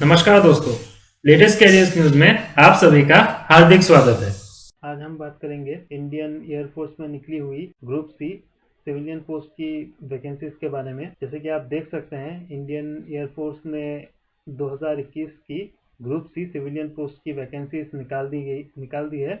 नमस्कार दोस्तों, latest carriers news में आप सभी का हार्दिक स्वागत है। आज हम बात करेंगे इंडियन एयरफोर्स में निकली हुई ग्रुप सी सिविलियन पोस्ट की वैकेंसीज के बारे में। जैसे कि आप देख सकते हैं, इंडियन एयरफोर्स ने 2021 की ग्रुप सी सिविलियन पोस्ट की वैकेंसीज निकाल दी है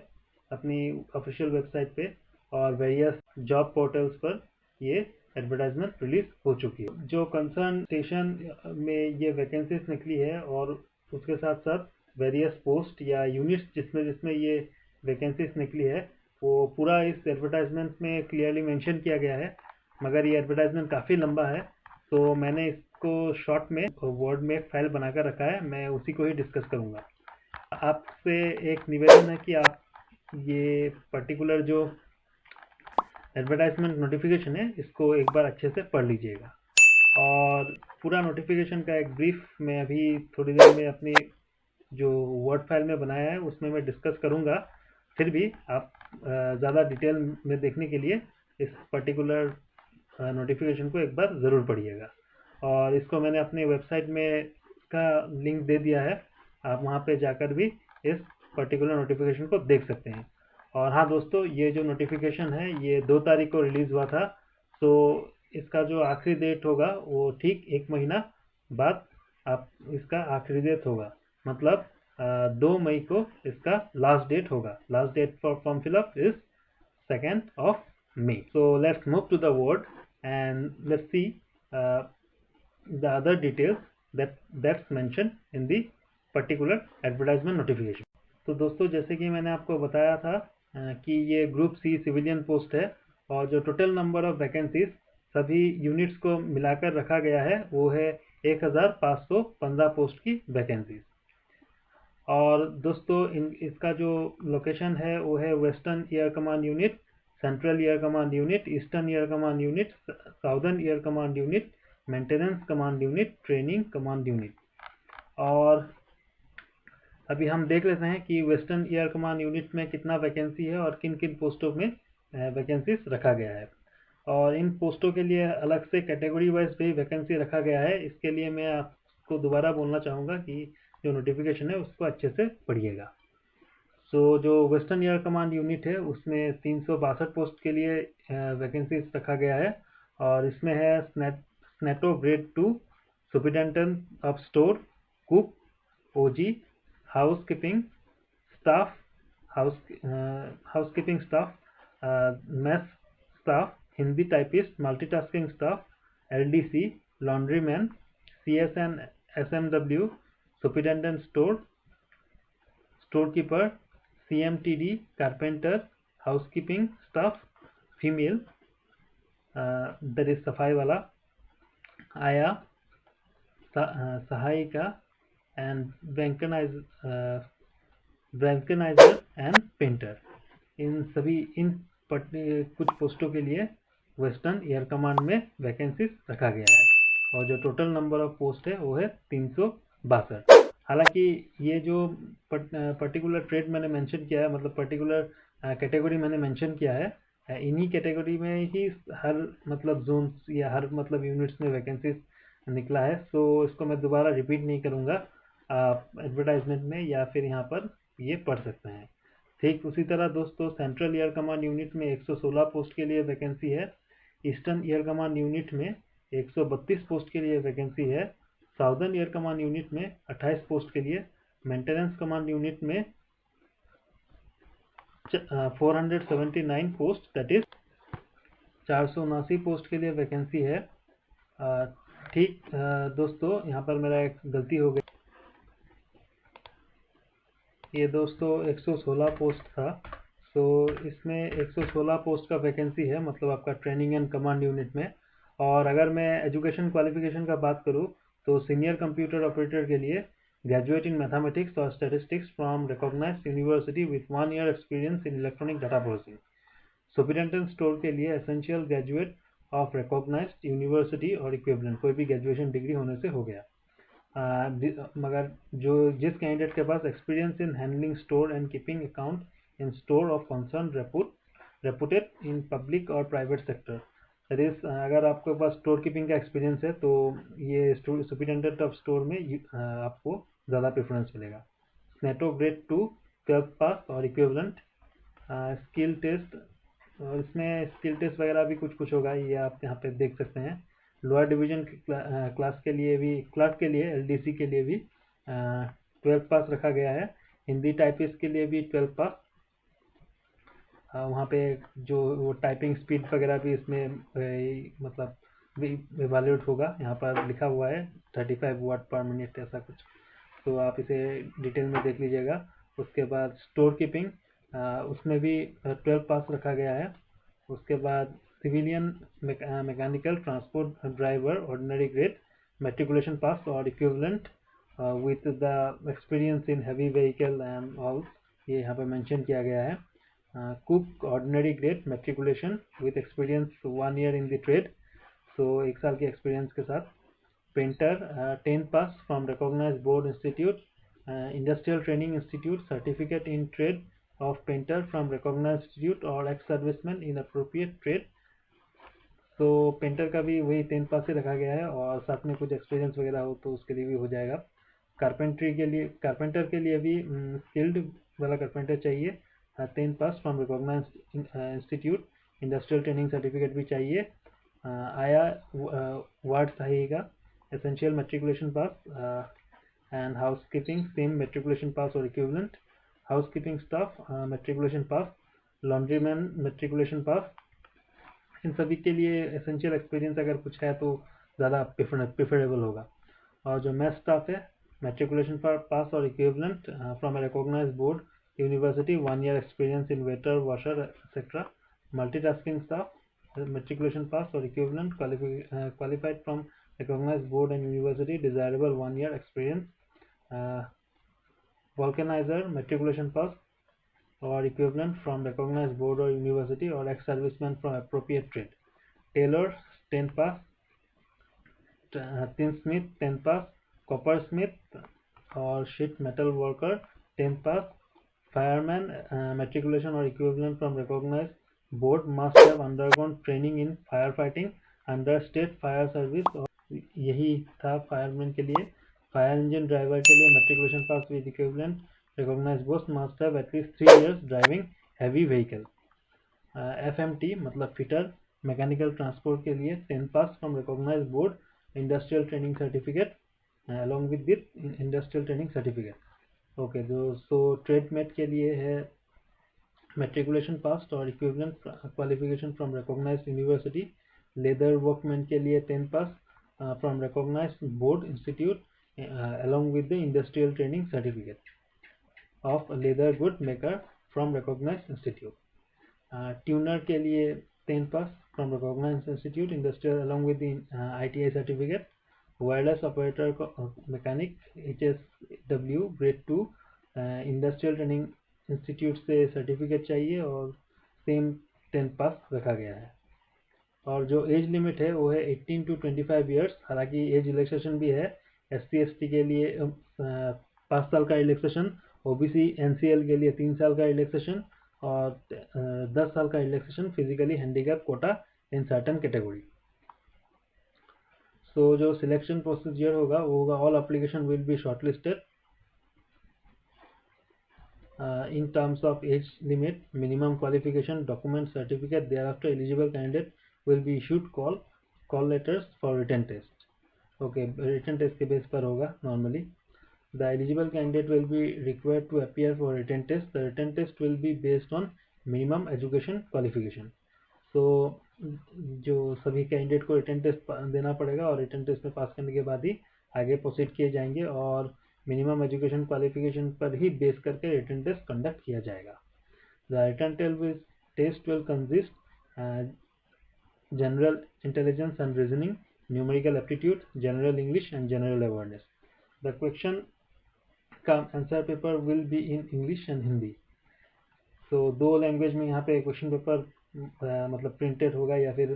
अपनी ऑफिशियल वेबसाइट पे, और वेरियस जॉब पोर्टल्स पर ये एडवर्टाइजमेंट रिलीज हो चुकी है। जो कंसर्न स्टेशन में ये वैकेंसीज निकली है और उसके साथ साथ वेरियस पोस्ट या यूनिट्स जिसमें जिसमें ये वैकेंसीज निकली है, वो पूरा इस एडवर्टाइजमेंट में क्लियरली मेंशन किया गया है। मगर ये एडवर्टाइजमेंट काफ़ी लंबा है, तो मैंने इसको शॉर्ट में वर्ड में एक फाइल बनाकर रखा है, मैं उसी को ही डिस्कस करूँगा। आपसे एक निवेदन है कि आप ये पर्टिकुलर जो एडवर्टाइजमेंट नोटिफिकेशन है, इसको एक बार अच्छे से पढ़ लीजिएगा। और पूरा नोटिफिकेशन का एक ब्रीफ मैं अभी थोड़ी देर में अपनी जो वर्ड फाइल में बनाया है उसमें मैं डिस्कस करूँगा। फिर भी आप ज़्यादा डिटेल में देखने के लिए इस पर्टिकुलर नोटिफिकेशन को एक बार ज़रूर पढ़िएगा। और इसको मैंने अपने वेबसाइट में का लिंक दे दिया है, आप वहाँ पे जाकर भी इस पर्टिकुलर नोटिफिकेशन को देख सकते हैं। और हाँ दोस्तों, ये जो नोटिफिकेशन है ये 2 तारीख को रिलीज़ हुआ था, तो इसका जो आखिरी डेट होगा वो ठीक 1 महीना बाद आप इसका आखिरी डेट होगा। मतलब 2 मई को इसका लास्ट डेट होगा। Last date for form fill up is 2 May. So let's move to the word and let's see the other details that's mentioned in the particular advertisement notification. तो दोस्तों, जैसे कि मैंने आपको बताया था कि ये ग्रुप सी सिविलियन पोस्ट है, और जो टोटल नंबर ऑफ वैकेंसीज सभी यूनिट्स को मिलाकर रखा गया है वो है 1515 पोस्ट की वैकेंसीज। और दोस्तों, इसका जो लोकेशन है वो है western air command unit, central air command unit, eastern air command unit, southern air command unit, maintenance command unit, training command unit. और अभी हम देख लेते हैं कि वेस्टर्न एयर कमांड यूनिट में कितना वैकेंसी है और किन किन पोस्टों में वैकेंसीज रखा गया है। और इन पोस्टों के लिए अलग से कैटेगरी वाइज भी वैकेंसी रखा गया है। इसके लिए मैं आपको दोबारा बोलना चाहूँगा कि जो नोटिफिकेशन है उसको अच्छे से पढ़िएगा। जो वेस्टर्न एयर कमांड यूनिट है उसमें 362 पोस्ट के लिए वैकेंसीज रखा गया है। और इसमें है स्नेटो grade 2, superintendent of store, cook, OG, housekeeping staff, housekeeping staff, mess staff, Hindi typist, multitasking staff, LDC, laundry man, CSN, SMW, superintendent store, store keeper, CMTD, carpenter, housekeeping staff, female, that is सफाई वाला, आया, सहायिका and vulcaniser and painter. इन कुछ पोस्टों के लिए western air command में वैकेंसीज रखा गया है, और जो टोटल नंबर ऑफ पोस्ट है वो है 362। हालांकि ये जो पर्टिकुलर ट्रेड मैंने मेंशन किया है, मतलब पर्टिकुलर कैटेगरी मैंने मेंशन किया है, इन्हीं कैटेगरी में ही हर मतलब जोन्स या हर मतलब यूनिट्स में वैकेंसीज निकला है। सो इसको मैं दोबारा रिपीट नहीं करूँगा, आप एडवर्टाइजमेंट में या फिर यहाँ पर ये पढ़ सकते हैं। ठीक उसी तरह दोस्तों, सेंट्रल एयर कमांड यूनिट में 116 पोस्ट के लिए वैकेंसी है। ईस्टर्न एयर कमांड यूनिट में 132 पोस्ट के लिए वैकेंसी है। साउदर्न एयर कमांड यूनिट में 28 पोस्ट के लिए, मेंटेनेंस कमांड यूनिट में 479 पोस्ट, दैट इज 479 पोस्ट के लिए वैकेंसी है। ठीक दोस्तों, यहाँ पर मेरा एक गलती हो गई, ये दोस्तों 116 पोस्ट था। इसमें 116 पोस्ट का वैकेंसी है, मतलब आपका ट्रेनिंग एंड कमांड यूनिट में। और अगर मैं एजुकेशन क्वालिफिकेशन का बात करूँ, तो सीनियर कंप्यूटर ऑपरेटर के लिए ग्रेजुएट इन मैथमेटिक्स और statistics from recognised university with 1 year experience in electronic data processing. Superintendent store के लिए essential graduate of recognized university और इक्विवेलेंट, कोई भी ग्रेजुएशन डिग्री होने से हो गया। मगर जिस कैंडिडेट के पास experience in handling store and keeping account in store of concern reputed in public और प्राइवेट सेक्टर, दैट इज अगर आपके पास स्टोर कीपिंग का एक्सपीरियंस है तो ये सुपरिटेंडेंट ऑफ स्टोर में आपको ज़्यादा प्रेफरेंस मिलेगा। स्नेटो ग्रेड 2 12th पास और इक्विवेलेंट। स्किल टेस्ट, और इसमें स्किल टेस्ट वगैरह भी कुछ होगा, ये आप यहाँ पे देख सकते हैं। लोअर डिवीजन क्लास के लिए एलडीसी के लिए भी 12th पास रखा गया है। हिंदी टाइपिस्ट के लिए भी 12th पास। वहाँ पे जो वो टाइपिंग स्पीड वगैरह भी इसमें मतलब इवेल्युएट होगा। यहाँ पर लिखा हुआ है 35 वर्ड पर मिनट ऐसा कुछ, तो आप इसे डिटेल में देख लीजिएगा। उसके बाद स्टोर कीपिंग, उसमें भी 12 पास रखा गया है। उसके बाद civilian mechanical transport driver ordinary grade matriculation pass और equivalent with the experience in heavy vehicle and all, ये यहाँ पे मेंशन किया गया है। Cook ordinary grade matriculation with experience 1 year in the trade, तो 1 साल के एक्सपीरियंस के साथ। Painter 10 pass from recognised board institute, industrial training institute, certificate in trade of painter from recognised institute और ex serviceman in appropriate trade. तो painter का भी वही 10 पास ही रखा गया है, और साथ में कुछ एक्सपीरियंस वगैरह हो तो उसके लिए भी हो जाएगा। कारपेंटर के लिए भी स्किल्ड वाला कारपेंटर चाहिए, 10 pass from recognised institute, industrial training certificate भी चाहिए। आया वार्ड सहीगा essential matriculation pass, and housekeeping same matriculation pass और equivalent. Housekeeping staff matriculation pass, laundryman matriculation pass. इन सभी के लिए एसेंशियल एक्सपीरियंस अगर कुछ है तो ज़्यादा प्रेफरेबल होगा। और जो मैथ स्टाफ है मेट्रिकुलेशन पास और equivalent from a recognized board university, 1 year experience in waiter washer etcetera. Multitasking staff matriculation pass और equivalent qualified from recognized board and university, desirable 1 year experience। vulcanizer matriculation pass or equivalent from recognized board or university or ex-serviceman from appropriate trade. Tailor 10 pass, tinsmith 10 pass, coppersmith or sheet metal worker 10 pass. Fireman matriculation or equivalent from recognized board must have undergone training in firefighting under state fire service, और यही था fireman के लिए। Fire engine driver के लिए matriculation pass with equivalent recognized board must have at least 3 years driving heavy vehicle। FMT मतलब fitter mechanical transport के लिए 10 pass from recognized board, industrial training certificate along with this industrial training certificate. Okay, तो trade mate के लिए है matriculation pass और equivalent qualification from recognised university. Leather workman के लिए 10 pass from recognised board institute along with the industrial training certificate of leather good maker from recognized institute। Tuner के लिए 10 pass from recognized institute industrial along with the ITI certificate। Wireless operator mechanic HSW grade 2 industrial training institute से certificate चाहिए, और same 10 पास रखा गया है। और जो एज लिमिट है वो है 18 to 25 ईयर्स। हालांकि एज रिलैक्सेशन भी है, SC/ST के लिए 5 साल का रिलैक्सेशन, OBC NCL के लिए 3 साल का रिलैक्सेशन, और 10 साल का relaxation physically handicap quota in certain category. So जो सिलेक्शन प्रोसीजर होगा वो होगा all application will be shortlisted in terms of age limit, minimum qualification, document, certificate. Thereafter, eligible candidate will be issued call letters for written test। Okay, written test के base पर होगा normally। The eligible candidate will be required to appear for written test। The written test will be based on minimum education qualification। So जो सभी candidate को written test देना पड़ेगा, और written test में पास करने के बाद ही आगे प्रोसीड किए जाएंगे, और मिनिमम एजुकेशन क्वालिफिकेशन पर ही बेस करके रिटन टेस्ट कंडक्ट किया जाएगा। The written test will consist general intelligence and reasoning, numerical aptitude, general English and general awareness. The question का answer paper will be in English and Hindi. तो 2 language में यहाँ पे क्वेश्चन पेपर मतलब printed होगा, या फिर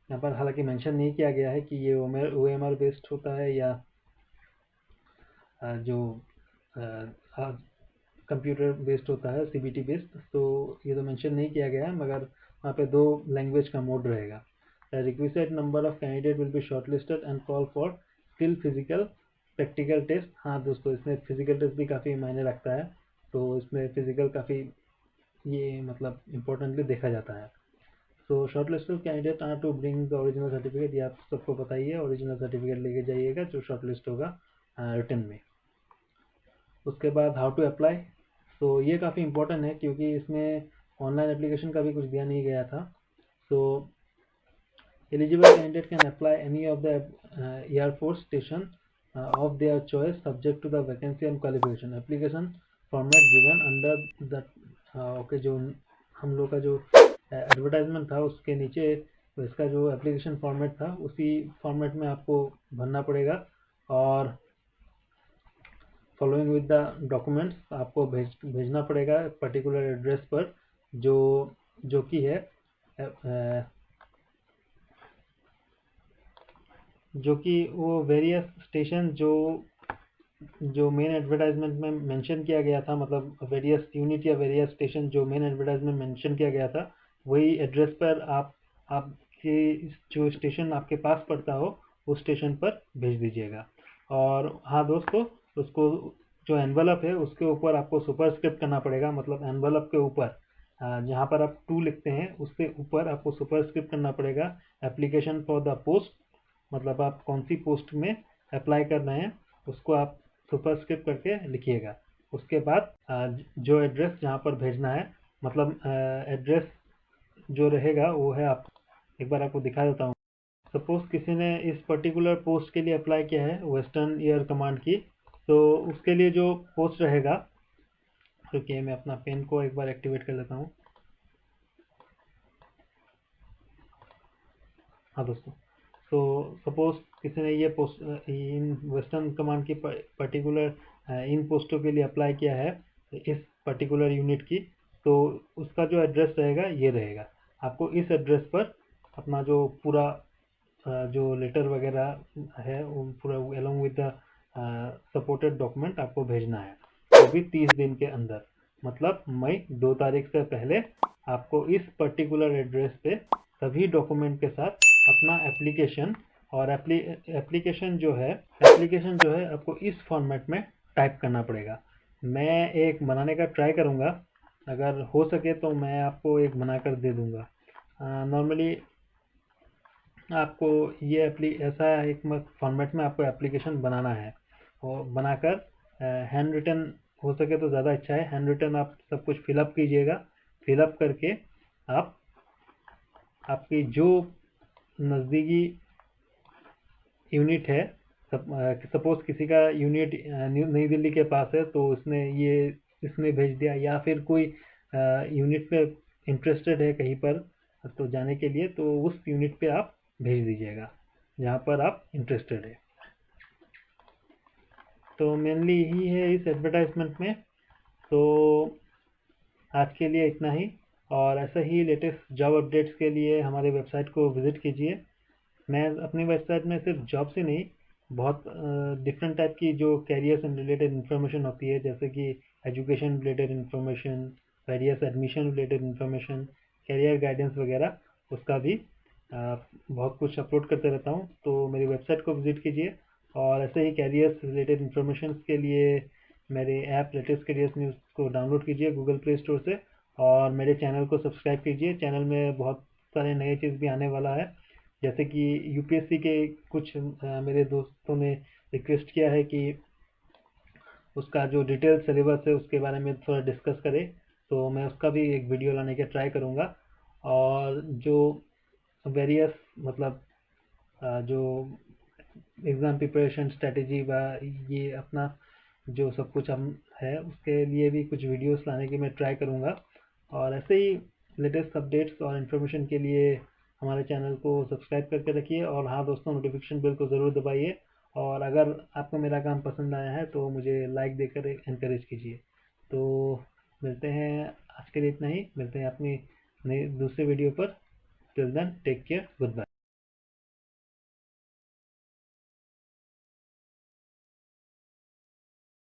यहाँ पर हालांकि मेंशन नहीं किया गया है कि ये OMR बेस्ड होता है या जो कंप्यूटर बेस्ड होता है CBT बेस्ड, तो ये तो मेंशन नहीं किया गया है, मगर वहाँ पे 2 लैंग्वेज का मोड रहेगा। The requisite number of candidate will be shortlisted and call for skill physical practical test, हाँ दोस्तों इसमें फिजिकल टेस्ट भी काफ़ी मायने रखता है, तो इसमें फिजिकल काफ़ी ये मतलब इम्पोर्टेंटली देखा जाता है। So shortlisted candidate are to bring the original certificate, ये आप सबको पता ही है, ओरिजिनल सर्टिफिकेट लेके जाइएगा जो शॉर्ट लिस्ट होगा रिटर्न में। उसके बाद हाउ टू अप्लाई, तो ये काफ़ी इम्पोर्टेंट है क्योंकि इसमें ऑनलाइन एप्लीकेशन का भी कुछ दिया नहीं गया था। सो eligible candidate can apply any of the Air Force station of their choice subject to the vacancy and qualification. Application format given under the okay जो हम लोग का जो एडवर्टाइजमेंट था उसके नीचे इसका जो एप्लीकेशन फॉर्मेट था उसी फॉर्मेट में आपको भरना पड़ेगा, और फॉलोइंग विद द डॉक्यूमेंट्स आपको भेजना पड़ेगा पर्टिकुलर एड्रेस पर जो जो कि है जो कि वो वेरियस स्टेशन जो मेन एडवर्टाइजमेंट में मेंशन किया गया था, मतलब वेरियस यूनिट या वेरियस स्टेशन जो मेन एडवर्टाइजमेंट मेंशन किया गया था वही एड्रेस पर आपके जो स्टेशन आपके पास पड़ता हो उस स्टेशन पर भेज दीजिएगा। और हाँ दोस्तों, उसको जो एनवलप है उसके ऊपर आपको सुपरस्क्रिप्ट करना पड़ेगा, मतलब एनवलप के ऊपर जहाँ पर आप 2 लिखते हैं उसके ऊपर आपको सुपरस्क्रिप्ट करना पड़ेगा एप्लीकेशन फॉर द पोस्ट, मतलब आप कौन सी पोस्ट में अप्लाई कर रहे हैं उसको आप सुपरस्क्रिप्ट करके लिखिएगा। उसके बाद जो एड्रेस जहाँ पर भेजना है, मतलब एड्रेस जो रहेगा वो है, आप एक बार आपको दिखा देता हूँ। सपोज किसी ने इस पर्टिकुलर पोस्ट के लिए अप्लाई किया है वेस्टर्न एयर कमांड की, तो उसके लिए जो पोस्ट रहेगा, रुकिए मैं अपना पेन को एक बार एक्टिवेट कर लेता हूँ। हाँ दोस्तों, तो सपोज किसी ने ये पोस्ट इन वेस्टर्न कमांड की पर्टिकुलर इन पोस्टों के लिए अप्लाई किया है इस पर्टिकुलर यूनिट की, तो उसका जो एड्रेस रहेगा ये रहेगा। आपको इस एड्रेस पर अपना जो पूरा जो लेटर वगैरह है वो पूरा along with the supported document आपको भेजना है, वो भी 30 दिन के अंदर, मतलब मई 2 तारीख से पहले आपको इस पर्टिकुलर एड्रेस पे सभी डॉक्यूमेंट के साथ अपना एप्लीकेशन, और एप्लीकेशन जो है आपको इस फॉर्मेट में टाइप करना पड़ेगा। मैं एक बनाने का ट्राई करूँगा, अगर हो सके तो मैं आपको एक बनाकर दे दूँगा। नॉर्मली आपको ये ऐसा एक फॉर्मेट में आपको एप्लीकेशन बनाना है, और बनाकर हैंड रिटन हो सके तो ज़्यादा अच्छा है। हैंड रिटन आप सब कुछ फिलअप कीजिएगा, फिलअप करके आप आपकी जो नज़दीकी यूनिट है, सपोज किसी का यूनिट नई दिल्ली के पास है तो इसने भेज दिया, या फिर कोई यूनिट पे इंटरेस्टेड है कहीं पर तो जाने के लिए, तो उस यूनिट पे आप भेज दीजिएगा जहाँ पर आप इंटरेस्टेड है। तो मेनली यही है इस एडवर्टाइजमेंट में। तो आज के लिए इतना ही, और ऐसा ही लेटेस्ट जॉब अपडेट्स के लिए हमारे वेबसाइट को विज़िट कीजिए। मैं अपनी वेबसाइट में सिर्फ जॉब से नहीं, बहुत डिफरेंट टाइप की जो कैरियर से रिलेटेड इन्फॉर्मेशन होती है, जैसे कि education related information, various admission related information, career guidance वगैरह, उसका भी बहुत कुछ अपलोड करते रहता हूँ। तो मेरी वेबसाइट को विज़िट कीजिए, और ऐसे ही कैरियर से रिलेटेड इन्फॉर्मेशन के लिए मेरे ऐप लेटेस्ट कैरियर्स न्यूज़ को डाउनलोड कीजिए गूगल प्ले स्टोर से, और मेरे चैनल को सब्सक्राइब कीजिए। चैनल में बहुत सारे नए चीज़ भी आने वाला है, जैसे कि यूपीएससी के कुछ मेरे दोस्तों ने रिक्वेस्ट किया है कि उसका जो डिटेल सिलेबस है उसके बारे में थोड़ा डिस्कस करें, तो मैं उसका भी एक वीडियो लाने का ट्राई करूँगा। और जो वेरियस मतलब जो एग्ज़ाम प्रिपरेशन स्ट्रेटेजी व ये अपना जो सब कुछ हम है उसके लिए भी कुछ वीडियोस लाने की मैं ट्राई करूँगा। और ऐसे ही लेटेस्ट अपडेट्स और इन्फॉर्मेशन के लिए हमारे चैनल को सब्सक्राइब करके रखिए, और हाँ दोस्तों, नोटिफिकेशन बेल को ज़रूर दबाइए, और अगर आपको मेरा काम पसंद आया है तो मुझे लाइक देकर एनकरेज कीजिए। तो मिलते हैं, आज के लिए इतना ही, मिलते हैं अपनी नई दूसरे वीडियो पर। Till then take care, good bye.